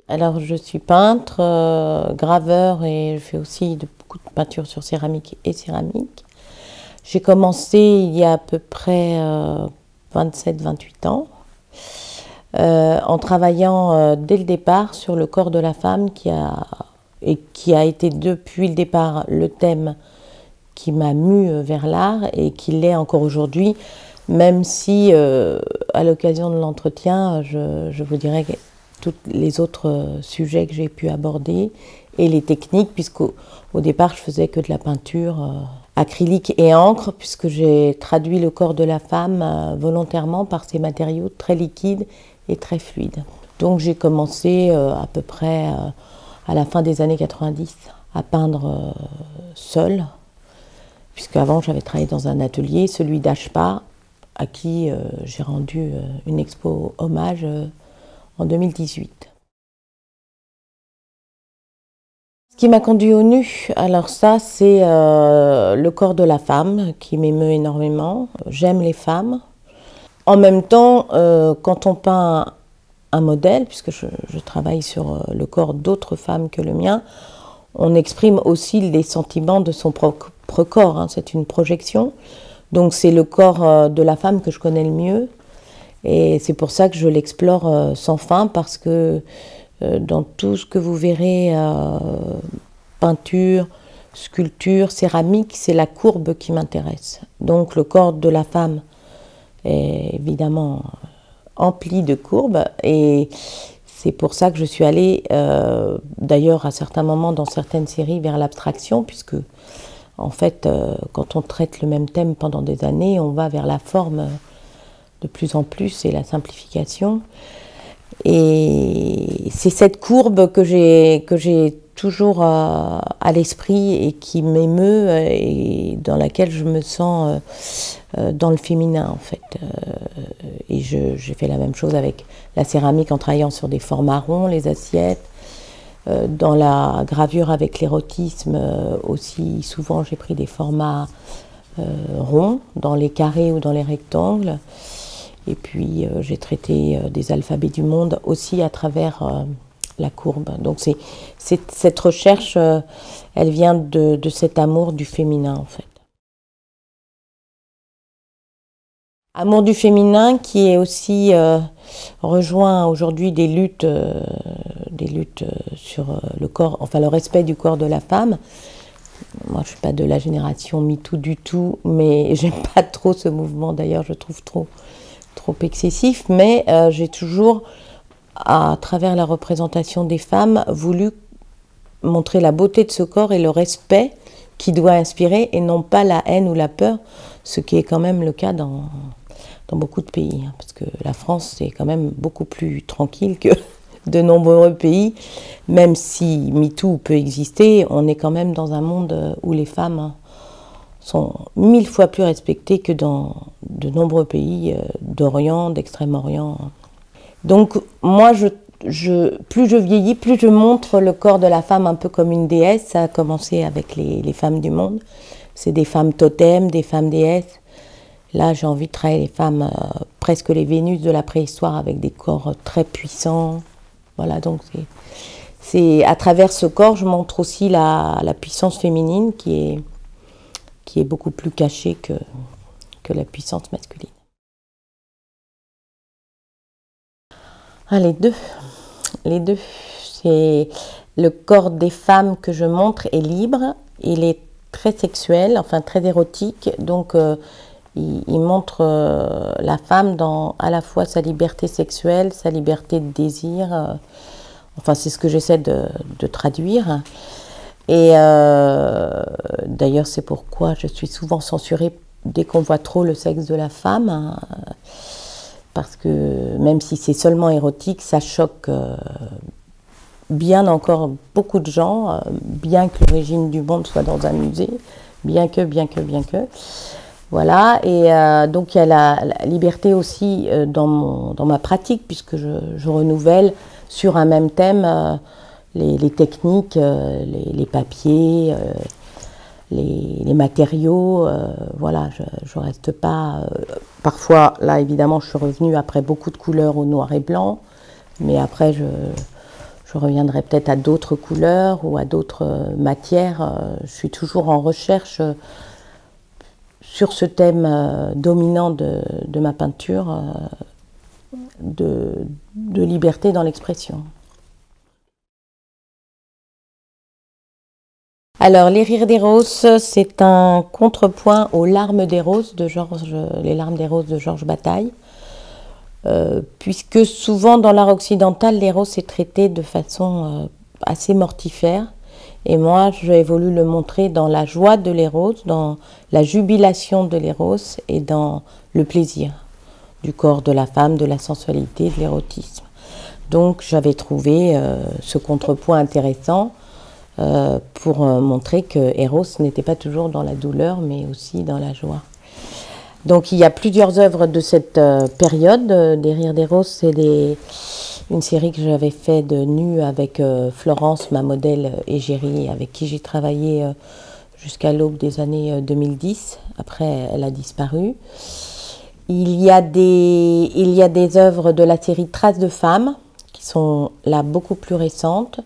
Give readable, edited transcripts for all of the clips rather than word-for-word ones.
Alors je suis peintre, graveur et je fais aussi beaucoup de peinture sur céramique et céramique. J'ai commencé il y a à peu près 27-28 ans en travaillant dès le départ sur le corps de la femme qui a été depuis le départ le thème qui m'a mue vers l'art et qui l'est encore aujourd'hui, même si à l'occasion de l'entretien, je vous dirais que tous les autres sujets que j'ai pu aborder et les techniques, puisqu'au départ je faisais que de la peinture acrylique et encre, puisque j'ai traduit le corps de la femme volontairement par ces matériaux très liquides et très fluides. Donc j'ai commencé à peu près à la fin des années 90 à peindre seule, puisqu'avant j'avais travaillé dans un atelier, celui d'Ashpa, à qui j'ai rendu une expo hommage en 2018. Ce qui m'a conduit au nu, alors ça c'est le corps de la femme qui m'émeut énormément. J'aime les femmes. En même temps, quand on peint un modèle, puisque je travaille sur le corps d'autres femmes que le mien, on exprime aussi les sentiments de son propre corps, hein, c'est une projection. Donc c'est le corps de la femme que je connais le mieux. Et c'est pour ça que je l'explore sans fin, parce que dans tout ce que vous verrez, peinture, sculpture, céramique, c'est la courbe qui m'intéresse. Donc le corps de la femme est évidemment empli de courbes, et c'est pour ça que je suis allée, d'ailleurs à certains moments dans certaines séries, vers l'abstraction, puisque en fait, quand on traite le même thème pendant des années, on va vers la forme de plus en plus et la simplification. Et c'est cette courbe que j'ai toujours à l'esprit et qui m'émeut et dans laquelle je me sens dans le féminin en fait. Et j'ai fait la même chose avec la céramique en travaillant sur des formats ronds, les assiettes. Dans la gravure avec l'érotisme aussi, souvent j'ai pris des formats ronds, dans les carrés ou dans les rectangles. Et puis j'ai traité des alphabets du monde aussi à travers la courbe. Donc cette recherche, elle vient de cet amour du féminin en fait. Amour du féminin qui est aussi rejoint aujourd'hui des luttes sur le corps, enfin le respect du corps de la femme. Moi je ne suis pas de la génération MeToo du tout, mais j'aime pas trop ce mouvement d'ailleurs, je trouve trop excessif, mais j'ai toujours, à travers la représentation des femmes, voulu montrer la beauté de ce corps et le respect qui doit inspirer, et non pas la haine ou la peur, ce qui est quand même le cas dans beaucoup de pays, hein, parce que la France c'est quand même beaucoup plus tranquille que de nombreux pays, même si MeToo peut exister, on est quand même dans un monde où les femmes sont 1000 fois plus respectées que dans de nombreux pays d'Orient, d'Extrême-Orient. Donc moi, plus je vieillis, plus je montre le corps de la femme un peu comme une déesse. Ça a commencé avec les femmes du monde. C'est des femmes totems, des femmes déesses. Là, j'ai envie de travailler les femmes, presque les Vénus de la préhistoire, avec des corps très puissants. Voilà, donc c'est à travers ce corps, je montre aussi la puissance féminine qui est beaucoup plus cachée que la puissance masculine. Ah, les deux. C'est le corps des femmes que je montre est libre, il est très sexuel, enfin très érotique, donc il montre la femme dans à la fois sa liberté sexuelle, sa liberté de désir, enfin c'est ce que j'essaie de traduire. Et d'ailleurs c'est pourquoi je suis souvent censurée dès qu'on voit trop le sexe de la femme, hein, parce que même si c'est seulement érotique, ça choque bien encore beaucoup de gens, bien que l'origine du monde soit dans un musée, bien que. Voilà, et donc il y a la liberté aussi dans ma pratique, puisque je renouvelle sur un même thème les techniques, les papiers, les matériaux, voilà, je reste pas... parfois, là évidemment, je suis revenue après beaucoup de couleurs au noir et blanc, mais après je reviendrai peut-être à d'autres couleurs ou à d'autres matières. Je suis toujours en recherche sur ce thème dominant de ma peinture, de liberté dans l'expression. Alors, Les Rires des Roses, c'est un contrepoint aux Larmes des Roses de Les Larmes des Roses de Georges Bataille, puisque souvent dans l'art occidental, les roses c'est traité de façon assez mortifère. Et moi, j'ai voulu le montrer dans la joie de l'Éros, dans la jubilation de l'Éros et dans le plaisir du corps de la femme, de la sensualité, de l'érotisme. Donc, j'avais trouvé ce contrepoint intéressant pour montrer que Eros n'était pas toujours dans la douleur, mais aussi dans la joie. Donc il y a plusieurs œuvres de cette période, des Rires des Roses, c'est une série que j'avais fait de nus avec Florence, ma modèle égérie, avec qui j'ai travaillé jusqu'à l'aube des années 2010, après elle a disparu. Il y a des œuvres de la série Traces de femmes, qui sont là beaucoup plus récentes,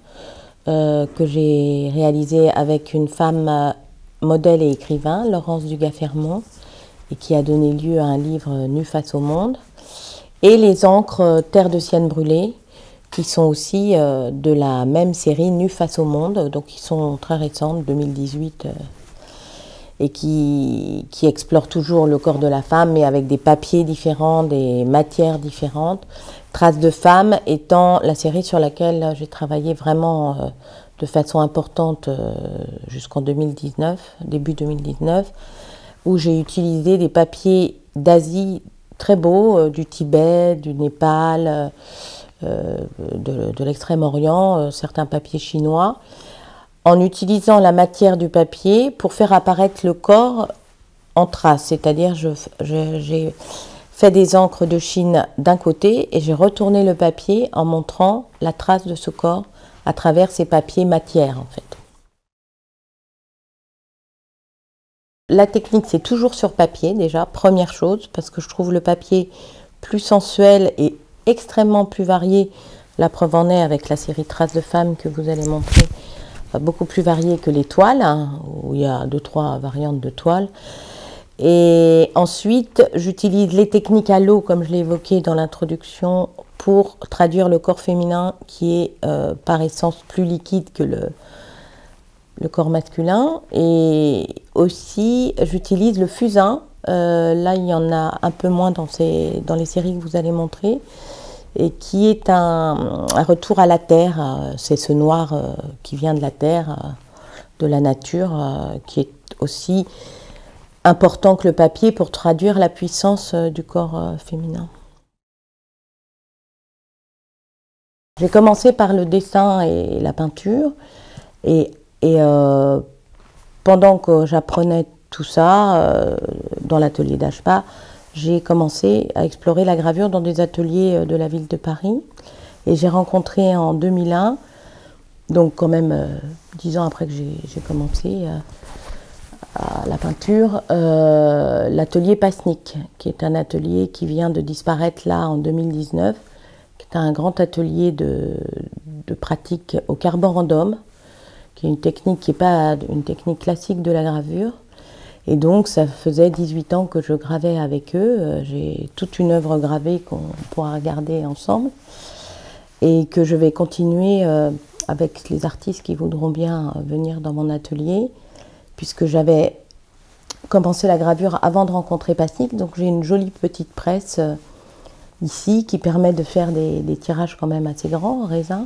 que j'ai réalisé avec une femme modèle et écrivain, Laurence Dugas-Fermont, et qui a donné lieu à un livre Nu face au monde. Et les encres Terre de Sienne brûlée, qui sont aussi de la même série Nu face au monde, donc qui sont très récentes, 2018, et qui explorent toujours le corps de la femme, mais avec des papiers différents, des matières différentes. Traces de femmes étant la série sur laquelle j'ai travaillé vraiment de façon importante jusqu'en 2019, début 2019, où j'ai utilisé des papiers d'Asie très beaux, du Tibet, du Népal, de l'Extrême-Orient, certains papiers chinois, en utilisant la matière du papier pour faire apparaître le corps en traces, c'est-à-dire j'ai fait des encres de Chine d'un côté et j'ai retourné le papier en montrant la trace de ce corps à travers ces papiers matière en fait. La technique c'est toujours sur papier déjà, première chose, parce que je trouve le papier plus sensuel et extrêmement plus varié. La preuve en est avec la série Traces de femmes que vous allez montrer, beaucoup plus varié que les toiles, hein, où il y a 2-3 variantes de toiles. Et ensuite, j'utilise les techniques à l'eau, comme je l'ai évoqué dans l'introduction, pour traduire le corps féminin qui est par essence plus liquide que le corps masculin. Et aussi, j'utilise le fusain. Là, il y en a un peu moins dans les séries que vous allez montrer, et qui est un retour à la terre. C'est ce noir qui vient de la terre, de la nature, qui est aussi important que le papier pour traduire la puissance du corps féminin. J'ai commencé par le dessin et la peinture, et pendant que j'apprenais tout ça dans l'atelier d'Ashpa, j'ai commencé à explorer la gravure dans des ateliers de la ville de Paris, et j'ai rencontré en 2001, donc quand même 10 ans après que j'ai commencé à la peinture, l'atelier Pasnik, qui est un atelier qui vient de disparaître là en 2019, qui est un grand atelier de pratique au carbone random, qui est une technique qui n'est pas une technique classique de la gravure. Et donc ça faisait 18 ans que je gravais avec eux. J'ai toute une œuvre gravée qu'on pourra regarder ensemble, et que je vais continuer avec les artistes qui voudront bien venir dans mon atelier, puisque j'avais commencé la gravure avant de rencontrer Pasnik. Donc j'ai une jolie petite presse ici qui permet de faire des tirages quand même assez grands en raisin.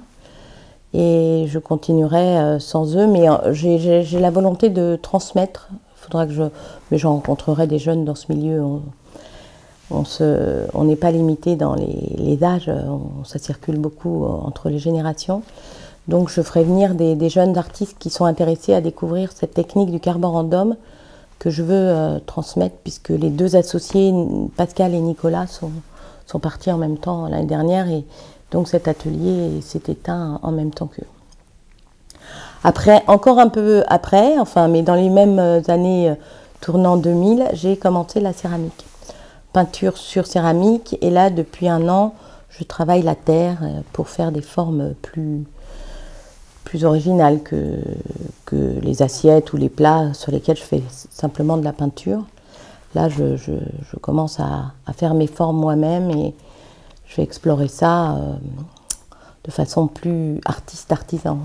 Et je continuerai sans eux, mais j'ai la volonté de transmettre. Il faudra que mais je rencontrerai des jeunes dans ce milieu. On n'est pas limité dans les âges, ça circule beaucoup entre les générations. Donc je ferai venir des jeunes artistes qui sont intéressés à découvrir cette technique du carbone random que je veux transmettre, puisque les deux associés, Pascal et Nicolas, sont partis en même temps l'année dernière, et donc cet atelier s'est éteint en même temps qu'eux. Après, encore un peu après, enfin, mais dans les mêmes années tournant 2000, j'ai commencé la céramique. Peinture sur céramique, et là, depuis un an, je travaille la terre pour faire des formes plus plus original que les assiettes ou les plats sur lesquels je fais simplement de la peinture. Là, je commence à faire mes formes moi-même et je vais explorer ça de façon plus artisan.